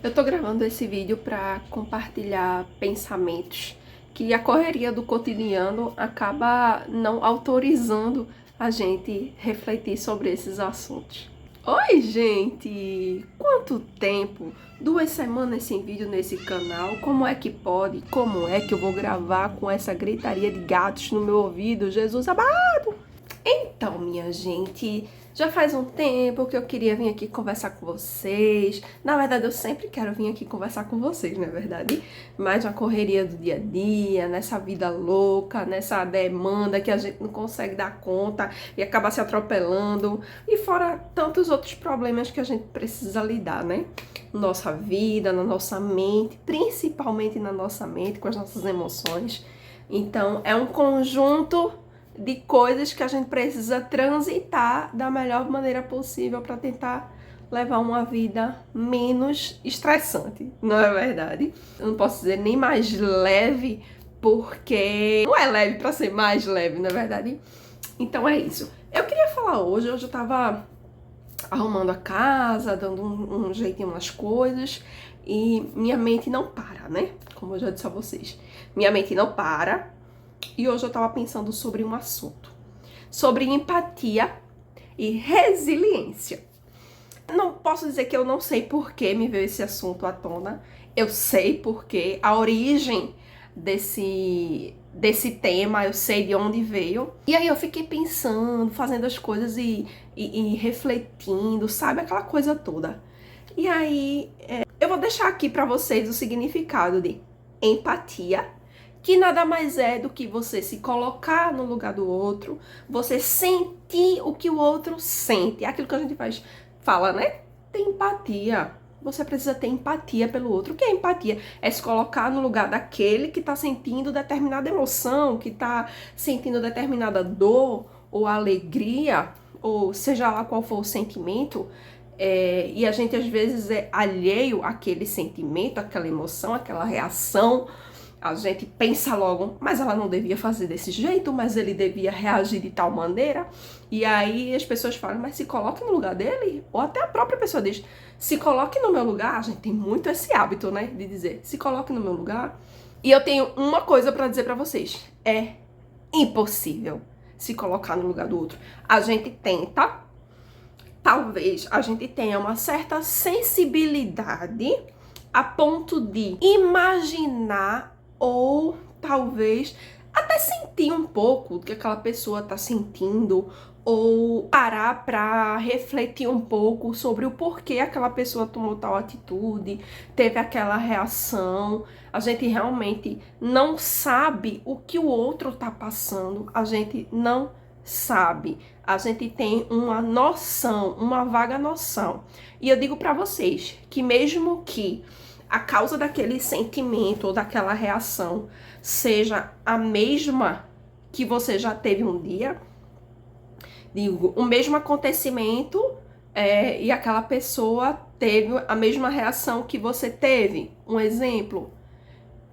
Eu tô gravando esse vídeo para compartilhar pensamentos que a correria do cotidiano acaba não autorizando a gente refletir sobre esses assuntos. Oi, gente! Quanto tempo? 2 semanas sem vídeo nesse canal. Como é que pode? Como é que eu vou gravar com essa gritaria de gatos no meu ouvido? Jesus amado! Então, minha gente, já faz um tempo que eu queria vir aqui conversar com vocês. Na verdade, eu sempre quero vir aqui conversar com vocês, não é verdade? Mas na correria do dia a dia, nessa vida louca, nessa demanda que a gente não consegue dar conta e acaba se atropelando. E fora tantos outros problemas que a gente precisa lidar, né? Nossa vida, na nossa mente, principalmente na nossa mente, com as nossas emoções. Então, é um conjunto de coisas que a gente precisa transitar da melhor maneira possível para tentar levar uma vida menos estressante, não é verdade? Eu não posso dizer nem mais leve, porque não é leve para ser mais leve, não é verdade? Então é isso. Eu queria falar hoje eu tava arrumando a casa, dando um jeitinho nas coisas, e minha mente não para, né? Como eu já disse a vocês. Minha mente não para. E hoje eu tava pensando sobre um assunto, sobre empatia e resiliência. Não posso dizer que eu não sei por que me veio esse assunto à tona. Eu sei porque a origem desse tema, eu sei de onde veio. E aí eu fiquei pensando, fazendo as coisas e refletindo, sabe? Aquela coisa toda. E aí eu vou deixar aqui pra vocês o significado de empatia, que nada mais é do que você se colocar no lugar do outro, você sentir o que o outro sente. É aquilo que a gente fala, né? Tem empatia. Você precisa ter empatia pelo outro. O que é empatia? É se colocar no lugar daquele que está sentindo determinada emoção, que está sentindo determinada dor ou alegria, ou seja lá qual for o sentimento. E a gente às vezes é alheio àquele sentimento, àquela emoção, àquela reação. A gente pensa logo, mas ela não devia fazer desse jeito, mas ele devia reagir de tal maneira. E aí as pessoas falam, mas se coloque no lugar dele. Ou até a própria pessoa diz, se coloque no meu lugar. A gente tem muito esse hábito, né, de dizer, se coloque no meu lugar. E eu tenho uma coisa pra dizer pra vocês, é impossível se colocar no lugar do outro. A gente tenta, talvez a gente tenha uma certa sensibilidade a ponto de imaginar ou talvez até sentir um pouco do que aquela pessoa tá sentindo, ou parar para refletir um pouco sobre o porquê aquela pessoa tomou tal atitude, teve aquela reação. A gente realmente não sabe o que o outro tá passando, a gente não sabe. A gente tem uma noção, uma vaga noção. E eu digo para vocês que mesmo que a causa daquele sentimento ou daquela reação seja a mesma que você já teve um dia, digo, o mesmo acontecimento e aquela pessoa teve a mesma reação que você teve. Um exemplo,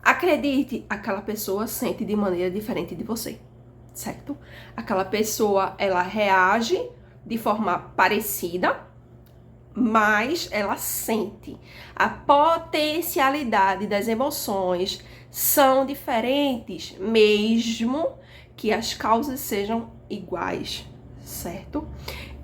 acredite, aquela pessoa sente de maneira diferente de você, certo? Aquela pessoa, ela reage de forma parecida, mas ela sente. A potencialidade das emoções são diferentes, mesmo que as causas sejam iguais, certo?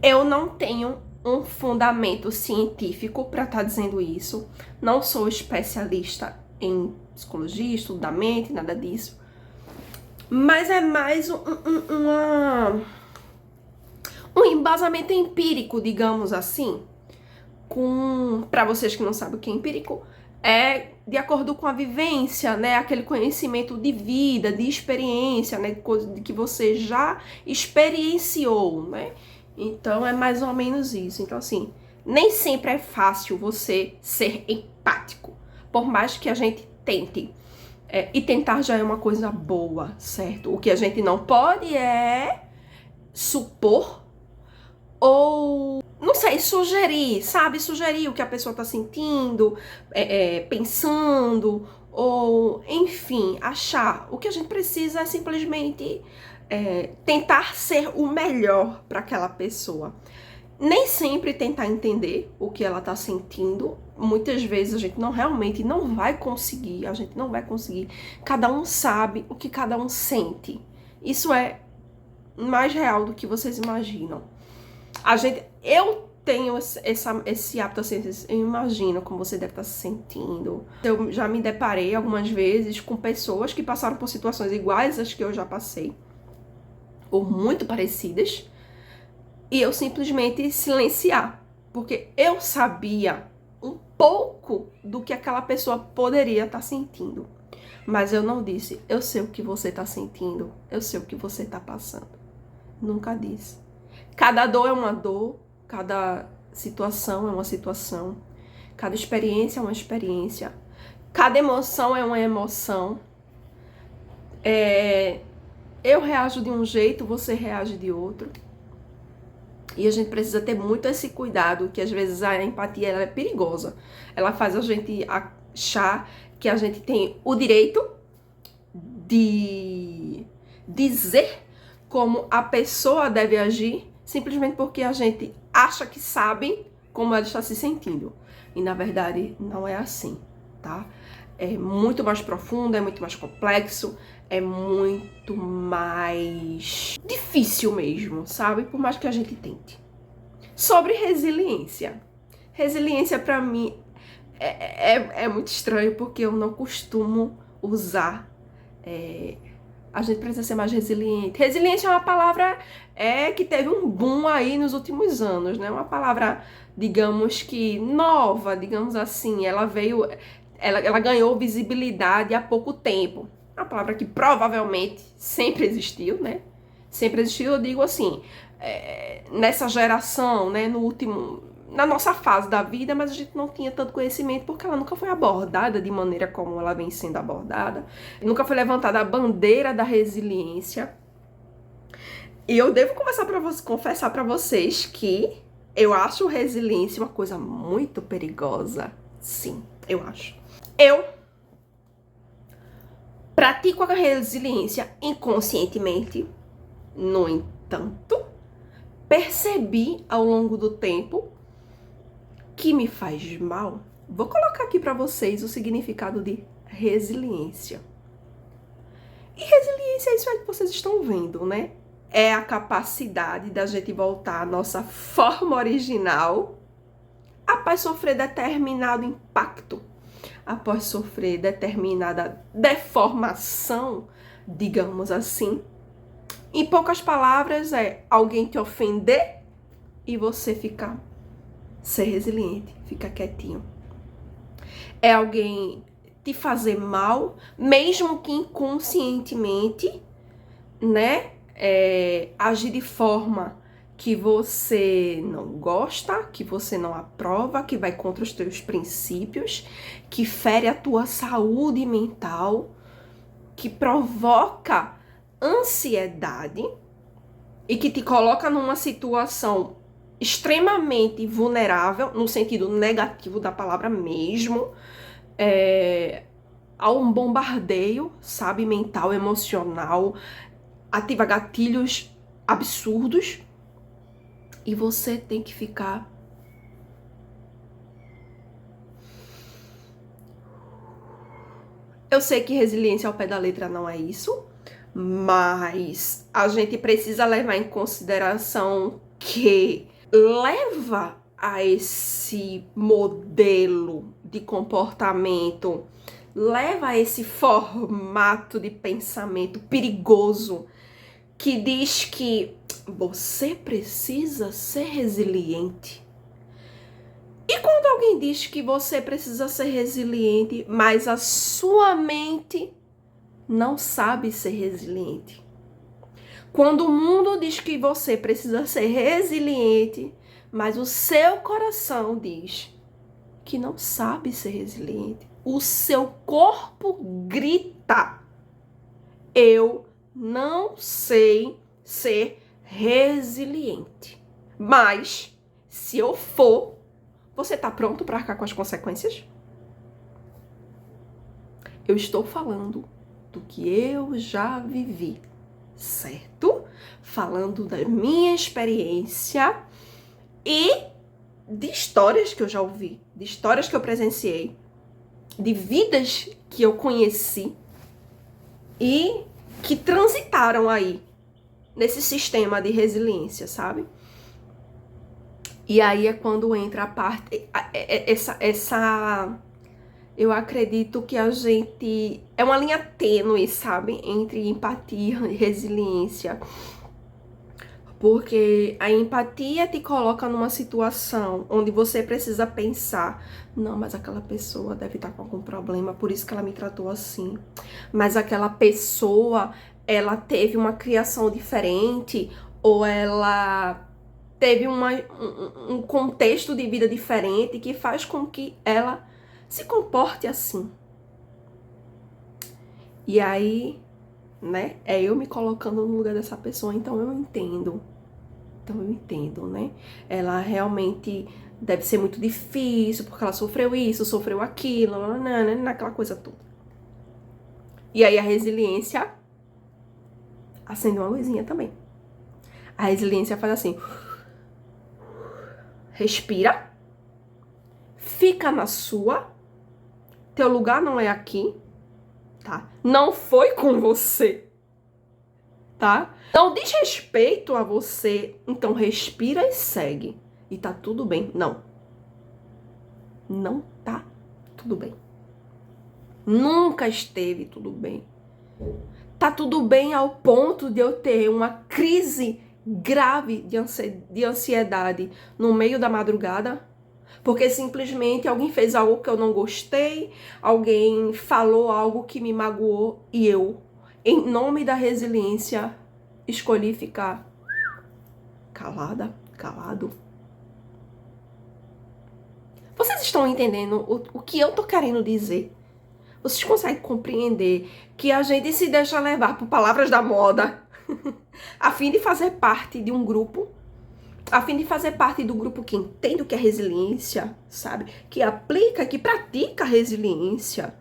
Eu não tenho um fundamento científico para estar dizendo isso, não sou especialista em psicologia, estudo da mente, nada disso, mas é mais um embasamento empírico, digamos assim. Para vocês que não sabem o que é empírico, é de acordo com a vivência, né? Aquele conhecimento de vida, de experiência, né? Coisa que você já experienciou, né? Então é mais ou menos isso. Então, assim, nem sempre é fácil você ser empático, por mais que a gente tente. E tentar já é uma coisa boa, certo? O que a gente não pode é supor ou, não sei, sugerir, sabe? Sugerir o que a pessoa tá sentindo, pensando, ou, enfim, achar. O que a gente precisa é simplesmente tentar ser o melhor para aquela pessoa. Nem sempre tentar entender o que ela tá sentindo muitas vezes a gente realmente não vai conseguir, a gente não vai conseguir. Cada um sabe o que cada um sente. Isso é mais real do que vocês imaginam. Eu tenho esse hábito assim, eu imagino como você deve estar se sentindo. Eu já me deparei algumas vezes com pessoas que passaram por situações iguais às que eu já passei, ou muito parecidas, e eu simplesmente silenciar, porque eu sabia um pouco do que aquela pessoa poderia estar sentindo. Mas eu não disse, eu sei o que você está sentindo, eu sei o que você está passando. Nunca disse. Cada dor é uma dor, cada situação é uma situação, cada experiência é uma experiência, cada emoção é uma emoção. Eu reajo de um jeito, você reage de outro. E a gente precisa ter muito esse cuidado, que às vezes a empatia ela é perigosa. Ela faz a gente achar que a gente tem o direito de dizer como a pessoa deve agir, simplesmente porque a gente acha que sabe como ela está se sentindo. E na verdade não é assim, tá? É muito mais profundo, é muito mais complexo, é muito mais difícil mesmo, sabe? Por mais que a gente tente. Sobre resiliência. Resiliência pra mim é muito estranho, porque eu não costumo usar. A gente precisa ser mais resiliente. Resiliência é uma palavra que teve um boom aí nos últimos anos, né? Uma palavra, digamos que nova, digamos assim. Ela ganhou visibilidade há pouco tempo. Uma palavra que provavelmente sempre existiu, né? Sempre existiu, eu digo assim, nessa geração, né? Na nossa fase da vida, mas a gente não tinha tanto conhecimento porque ela nunca foi abordada de maneira como ela vem sendo abordada. Nunca foi levantada a bandeira da resiliência. E eu devo confessar para vocês que eu acho resiliência uma coisa muito perigosa. Sim, eu acho. Eu pratico a resiliência inconscientemente. No entanto, percebi ao longo do tempo que me faz mal. Vou colocar aqui para vocês o significado de resiliência. E resiliência é isso aí que vocês estão vendo, né? É a capacidade da gente voltar à nossa forma original após sofrer determinado impacto, após sofrer determinada deformação, digamos assim. Em poucas palavras, é alguém te ofender e você ser resiliente, ficar quietinho. É alguém te fazer mal, mesmo que inconscientemente, né? Agir de forma que você não gosta, que você não aprova, que vai contra os teus princípios, que fere a tua saúde mental, que provoca ansiedade e que te coloca numa situação extremamente vulnerável, no sentido negativo da palavra mesmo, a um bombardeio, sabe, mental, emocional, ativa gatilhos absurdos, e você tem que ficar Eu sei que resiliência ao pé da letra não é isso, mas a gente precisa levar em consideração que leva a esse modelo de comportamento, leva a esse formato de pensamento perigoso que diz que você precisa ser resiliente. E quando alguém diz que você precisa ser resiliente, mas a sua mente não sabe ser resiliente? Quando o mundo diz que você precisa ser resiliente, mas o seu coração diz que não sabe ser resiliente, o seu corpo grita: eu não sei ser resiliente. Mas, se eu for, você tá pronto para arcar com as consequências? Eu estou falando do que eu já vivi, certo? Falando da minha experiência e de histórias que eu já ouvi, de histórias que eu presenciei, de vidas que eu conheci e que transitaram aí nesse sistema de resiliência, sabe? E aí é quando entra a parte, eu acredito que a gente, é uma linha tênue, sabe? Entre empatia e resiliência. Porque a empatia te coloca numa situação onde você precisa pensar, não, mas aquela pessoa deve estar com algum problema, por isso que ela me tratou assim. Mas aquela pessoa, ela teve uma criação diferente, ou ela teve um contexto de vida diferente que faz com que ela se comporte assim. E aí, né, é eu me colocando no lugar dessa pessoa, então eu entendo. Então eu entendo, né? Ela realmente deve ser muito difícil, porque ela sofreu isso, sofreu aquilo, naquela coisa toda. E aí a resiliência acende uma luzinha também. A resiliência faz assim, respira, fica na sua, teu lugar não é aqui, tá? Não foi com você, tá? Não diz respeito a você, então respira e segue. E tá tudo bem. Não. Não tá tudo bem. Nunca esteve tudo bem. Tá tudo bem ao ponto de eu ter uma crise grave de ansiedade no meio da madrugada? Porque simplesmente alguém fez algo que eu não gostei, alguém falou algo que me magoou e eu, em nome da resiliência, escolhi ficar calada, calado. Vocês estão entendendo o que eu tô querendo dizer? Vocês conseguem compreender que a gente se deixa levar por palavras da moda a fim de fazer parte de um grupo, a fim de fazer parte do grupo que entende o que é resiliência, sabe? Que aplica, que pratica resiliência.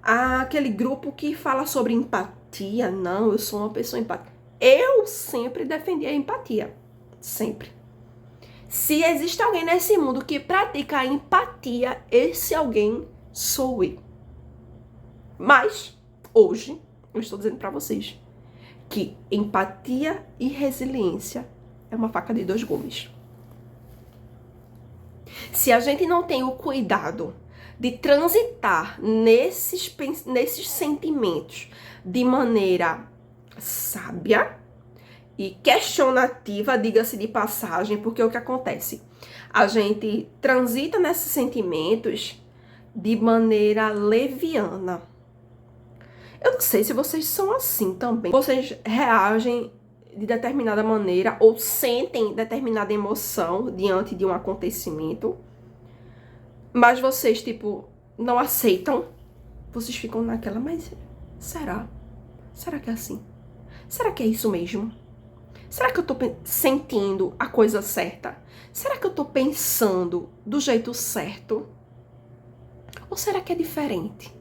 Aquele grupo que fala sobre empatia. Não, eu sou uma pessoa empática. Eu sempre defendi a empatia. Sempre. Se existe alguém nesse mundo que pratica a empatia, esse alguém sou eu. Mas, hoje, eu estou dizendo pra vocês que empatia e resiliência é uma faca de dois gumes. Se a gente não tem o cuidado de transitar nesses sentimentos de maneira sábia e questionativa, diga-se de passagem, porque o que acontece? A gente transita nesses sentimentos de maneira leviana. Eu não sei se vocês são assim também. Vocês reagem de determinada maneira ou sentem determinada emoção diante de um acontecimento, mas vocês, tipo, não aceitam. Vocês ficam naquela, mas será? Será que é assim? Será que é isso mesmo? Será que eu tô sentindo a coisa certa? Será que eu tô pensando do jeito certo? Ou será que é diferente?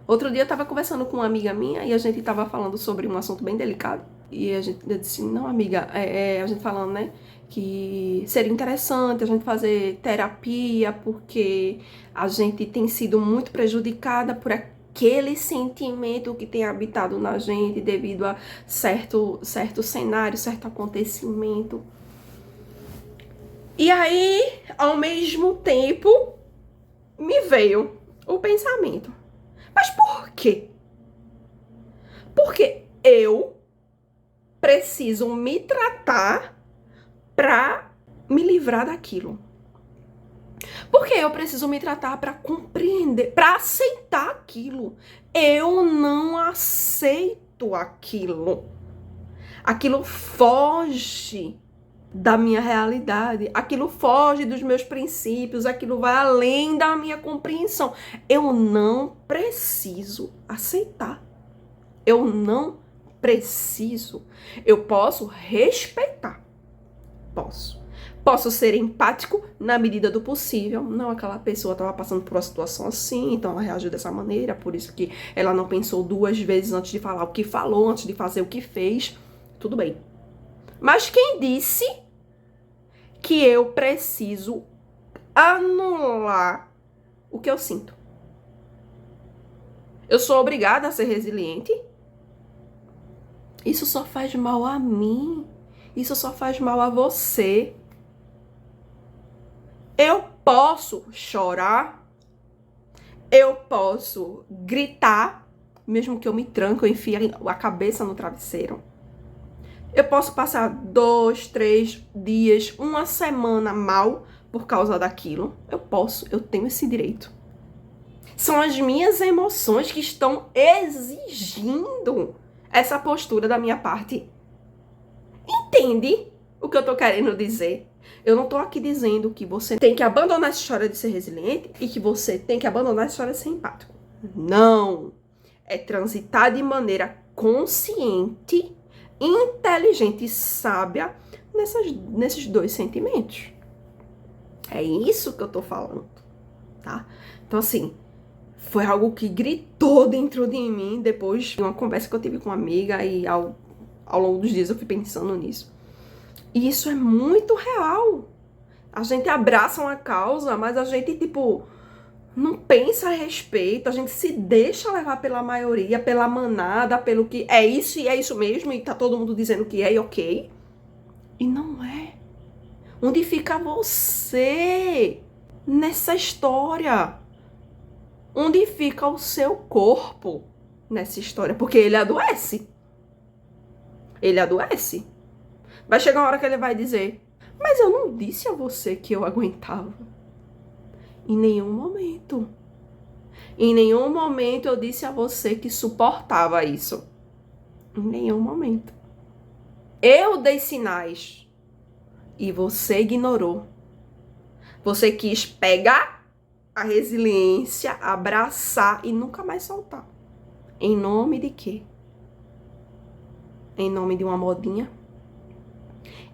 Outro dia eu tava conversando com uma amiga minha e a gente tava falando sobre um assunto bem delicado. E eu disse, não, amiga, a gente falando, né, que seria interessante a gente fazer terapia porque a gente tem sido muito prejudicada por aquele sentimento que tem habitado na gente devido a certo cenário, certo acontecimento. E aí, ao mesmo tempo, me veio o pensamento. Mas por quê? Porque eu preciso me tratar pra me livrar daquilo. Porque eu preciso me tratar pra compreender, pra aceitar aquilo. Eu não aceito aquilo. Aquilo foge da minha realidade, aquilo foge dos meus princípios, aquilo vai além da minha compreensão. Eu não preciso aceitar. Eu não preciso. Eu posso respeitar. Posso ser empático na medida do possível. Não, aquela pessoa estava passando por uma situação assim, então ela reagiu dessa maneira, por isso que ela não pensou duas vezes antes de falar o que falou, antes de fazer o que fez. Tudo bem. Mas quem disse que eu preciso anular o que eu sinto. Eu sou obrigada a ser resiliente? Isso só faz mal a mim. Isso só faz mal a você. Eu posso chorar. Eu posso gritar, mesmo que eu me tranque, eu enfie a cabeça no travesseiro. Eu posso passar 2, 3 dias, uma semana mal por causa daquilo. Eu tenho esse direito. São as minhas emoções que estão exigindo essa postura da minha parte. Entende o que eu tô querendo dizer? Eu não tô aqui dizendo que você tem que abandonar essa história de ser resiliente e que você tem que abandonar essa história de ser empático. Não. É transitar de maneira consciente, inteligente e sábia nesses dois sentimentos. É isso que eu tô falando, tá? Então, assim, foi algo que gritou dentro de mim depois de uma conversa que eu tive com uma amiga e ao longo dos dias eu fui pensando nisso. E isso é muito real. A gente abraça uma causa, mas a gente, não pensa a respeito, a gente se deixa levar pela maioria, pela manada, pelo que é isso e é isso mesmo, e tá todo mundo dizendo que é e ok. E não é. Onde fica você nessa história? Onde fica o seu corpo nessa história? Porque ele adoece. Ele adoece. Vai chegar uma hora que ele vai dizer: mas eu não disse a você que eu aguentava. Em nenhum momento. Em nenhum momento eu disse a você que suportava isso. Em nenhum momento. Eu dei sinais e você ignorou. Você quis pegar a resiliência, abraçar e nunca mais soltar. Em nome de quê? Em nome de uma modinha?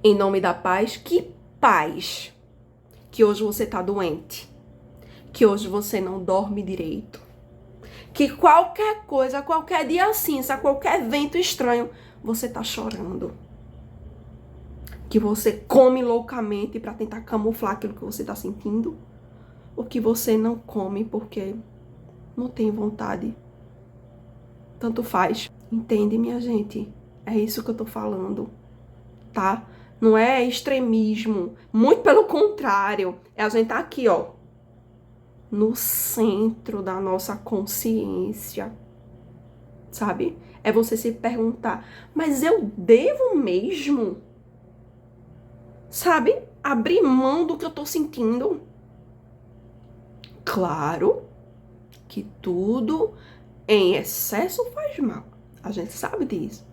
Em nome da paz? Que paz? Que hoje você tá doente. Que hoje você não dorme direito. Que qualquer coisa, qualquer dia cinza, qualquer vento estranho, você tá chorando. Que você come loucamente para tentar camuflar aquilo que você tá sentindo. Ou que você não come porque não tem vontade. Tanto faz. Entende, minha gente? É isso que eu tô falando, tá? Não é extremismo. Muito pelo contrário. É a gente tá aqui, ó, no centro da nossa consciência. Sabe? É você se perguntar: mas eu devo mesmo? Sabe? Abrir mão do que eu tô sentindo. Claro que tudo em excesso faz mal. A gente sabe disso.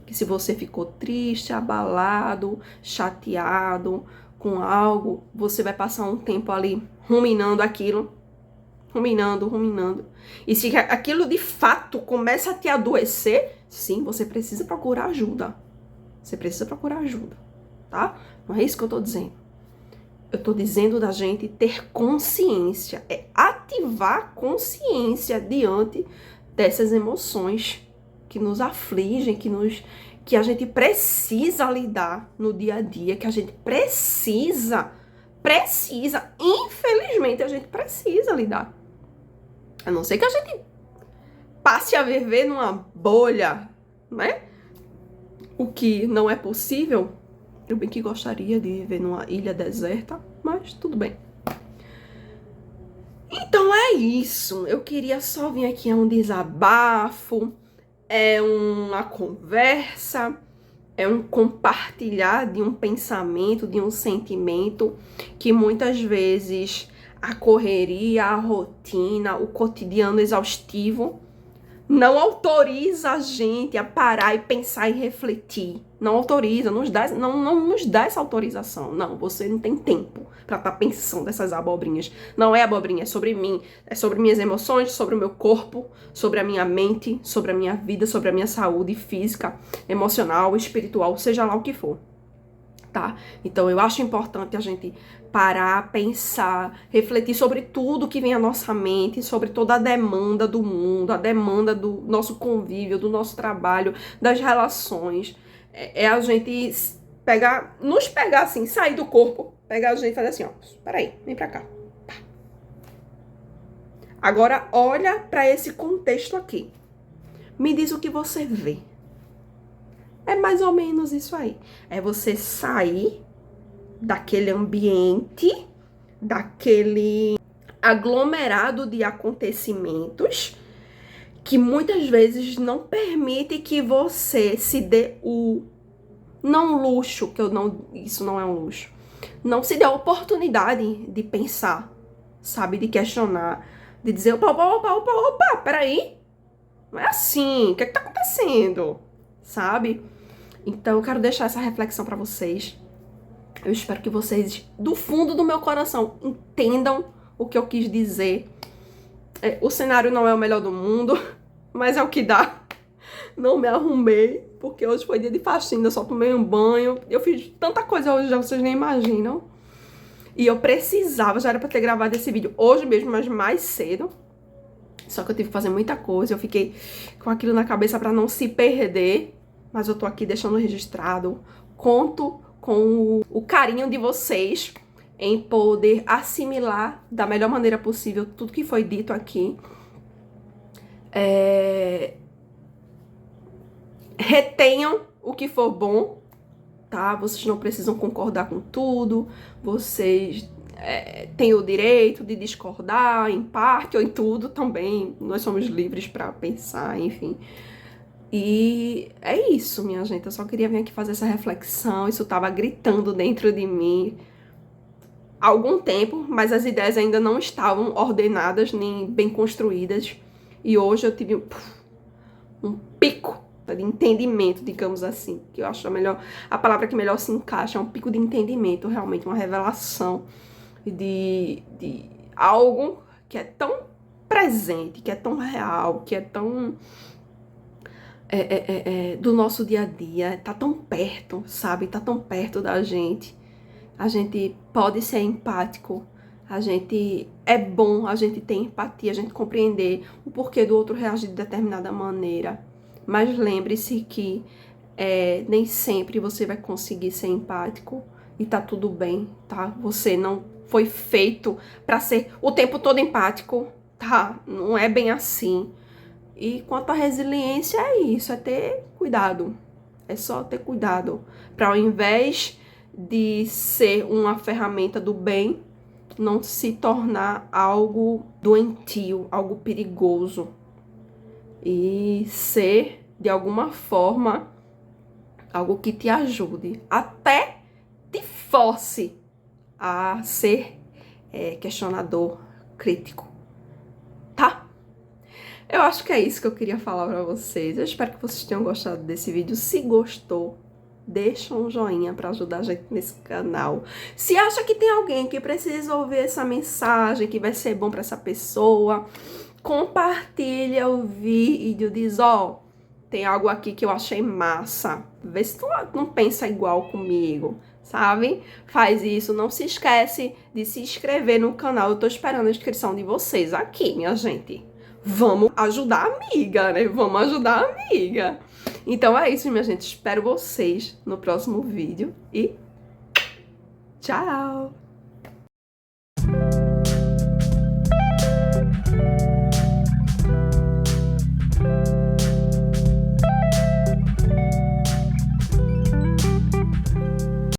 Que se você ficou triste, abalado, chateado com algo, você vai passar um tempo ali ruminando aquilo. Ruminando. E se aquilo de fato começa a te adoecer, sim, você precisa procurar ajuda. Você precisa procurar ajuda, tá? Não é isso que eu tô dizendo. Eu tô dizendo da gente ter consciência, é ativar a consciência diante dessas emoções que nos afligem, que a gente precisa lidar no dia a dia, que a gente precisa, infelizmente a gente precisa lidar. A não ser que a gente passe a viver numa bolha, né? O que não é possível. Eu bem que gostaria de viver numa ilha deserta, mas tudo bem. Então é isso. Eu queria só vir aqui a um desabafo, é uma conversa, é um compartilhar de um pensamento, de um sentimento que muitas vezes a correria, a rotina, o cotidiano exaustivo não autoriza a gente a parar e pensar e refletir. Não autoriza, não nos dá essa autorização. Não, você não tem tempo pra estar pensando essas abobrinhas. Não é abobrinha, é sobre mim. É sobre minhas emoções, sobre o meu corpo, sobre a minha mente, sobre a minha vida, sobre a minha saúde física, emocional, espiritual, seja lá o que for. Tá? Então eu acho importante a gente parar, pensar, refletir sobre tudo que vem à nossa mente, sobre toda a demanda do mundo, a demanda do nosso convívio, do nosso trabalho, das relações. É a gente nos pegar assim, sair do corpo, pegar a gente e fazer assim, ó. Peraí, vem pra cá. Pá. Agora, olha pra esse contexto aqui. Me diz o que você vê. É mais ou menos isso aí. É você sair daquele ambiente, daquele aglomerado de acontecimentos que muitas vezes não permite que você se dê o não luxo, que eu não, isso não é um luxo. Não se dê a oportunidade de pensar, sabe, de questionar, de dizer, opa, peraí, não é assim, o que tá acontecendo, sabe? Então eu quero deixar essa reflexão pra vocês. Eu espero que vocês, do fundo do meu coração, entendam o que eu quis dizer. O cenário não é o melhor do mundo, mas é o que dá. Não me arrumei, porque hoje foi dia de faxina, eu só tomei um banho. Eu fiz tanta coisa hoje, já vocês nem imaginam. E eu precisava, já era pra ter gravado esse vídeo hoje mesmo, mas mais cedo. Só que eu tive que fazer muita coisa, eu fiquei com aquilo na cabeça pra não se perder. Mas eu tô aqui deixando registrado. Conto com o carinho de vocês em poder assimilar da melhor maneira possível tudo que foi dito aqui. Retenham o que for bom, tá? Vocês não precisam concordar com tudo, vocês têm o direito de discordar em parte ou em tudo também. Nós somos livres pra pensar, enfim. E é isso, minha gente. Eu só queria vir aqui fazer essa reflexão. Isso tava gritando dentro de mim há algum tempo, mas as ideias ainda não estavam ordenadas nem bem construídas. E hoje eu tive um pico de entendimento, digamos assim, que eu acho a palavra que melhor se encaixa, é um pico de entendimento, realmente, uma revelação de algo que é tão presente, que é tão real, que é tão do nosso dia a dia, tá tão perto, sabe? Tá tão perto da gente. A gente pode ser empático, é bom a gente ter empatia, a gente compreender o porquê do outro reagir de determinada maneira. Mas lembre-se que nem sempre você vai conseguir ser empático e tá tudo bem, tá? Você não foi feito pra ser o tempo todo empático, tá? Não é bem assim. E quanto à resiliência é isso, é ter cuidado. É só ter cuidado. Para ao invés de ser uma ferramenta do bem, não se tornar algo doentio, algo perigoso. E ser, de alguma forma, algo que te ajude. Até te force a ser questionador, crítico. Tá? Eu acho que é isso que eu queria falar pra vocês. Eu espero que vocês tenham gostado desse vídeo. Se gostou, deixa um joinha pra ajudar a gente nesse canal. Se acha que tem alguém que precisa ouvir essa mensagem, que vai ser bom pra essa pessoa, compartilha o vídeo, diz, ó, tem algo aqui que eu achei massa. Vê se tu não pensa igual comigo, sabe? Faz isso. Não se esquece de se inscrever no canal. Eu tô esperando a inscrição de vocês aqui, minha gente. Vamos ajudar a amiga, né? Vamos ajudar a amiga. Então é isso, minha gente. Espero vocês no próximo vídeo e tchau!